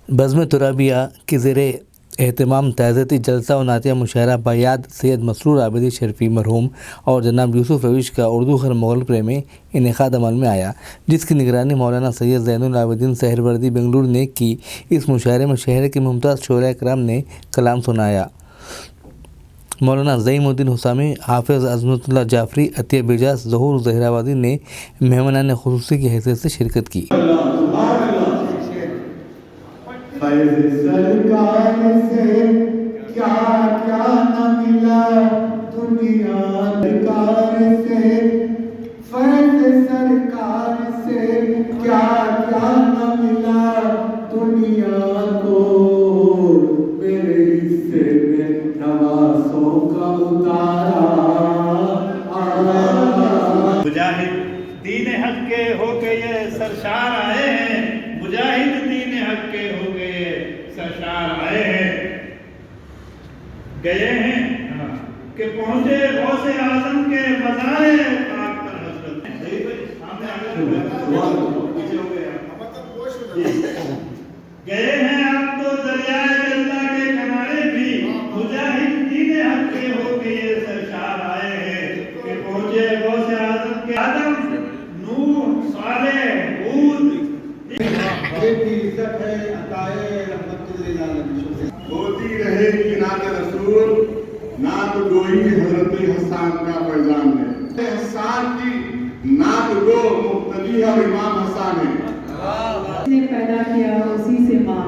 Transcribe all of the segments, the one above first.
بزم ترابیہ کے زیر اہتمام تعزیتی جلسہ و نعتیہ مشاعرہ بیاد سید مسرور عابدی شرفی مرحوم اور جناب یوسف رویش کا اردو خیر مغل پرے میں انعقاد عمل میں آیا، جس کی نگرانی مولانا سید زین العابدین سہروردی بنگلور نے کی۔ اس مشاعرے میں شہر کے ممتاز شعراء کرام نے کلام سنایا۔ مولانا زعیم الدین حسامی، حافظ عظمت اللہ جعفری، عطیہ بجاس، ظہور زہراوادی نے مہمانان خصوصی کی حیثیت سے شرکت کی۔ فیض سرکار سے کیا کیا نہ ملا دنیا، سرکار سے فیض سرکار سے کیا کیا نہ ملا دنیا کو، میرے حصے میں نوازوں کا اتارا مجاہد دین حق کے ہو کے یہ سرشار آئے ہیں، مجاہد دین حق کے ہو کے سرشار آئے ہیں، گئے ہیں کہ پہنچے غوث اعظم کے مزار پاک پر حضرت گئے ہیں آپ تو دریائے اللہ کے کنارے بھی، مجاہد دین حق کے ہو کے یہ سرشار آئے ہیں کہ پہنچے غوث اعظم کے آدم نوح صالح ہود ہوتی رہے کہ نعت رسول نعت گوئی حضرت حسان کا فیضان ہے، حسان کی نعت گو مقتدی اور امام حسان ہے، نے پیدا کیا اسی سے ماں۔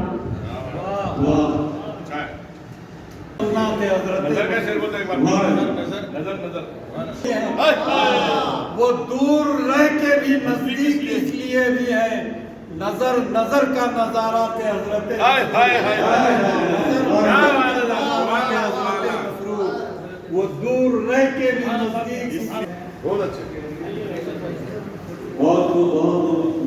وہ دور رہ کے بھی نزدیک اس لیے بھی ہے، نظر نظر کا نظارہ تھے حضرت وہ دور رہ کے بھی نزدیک۔ بہت اچھے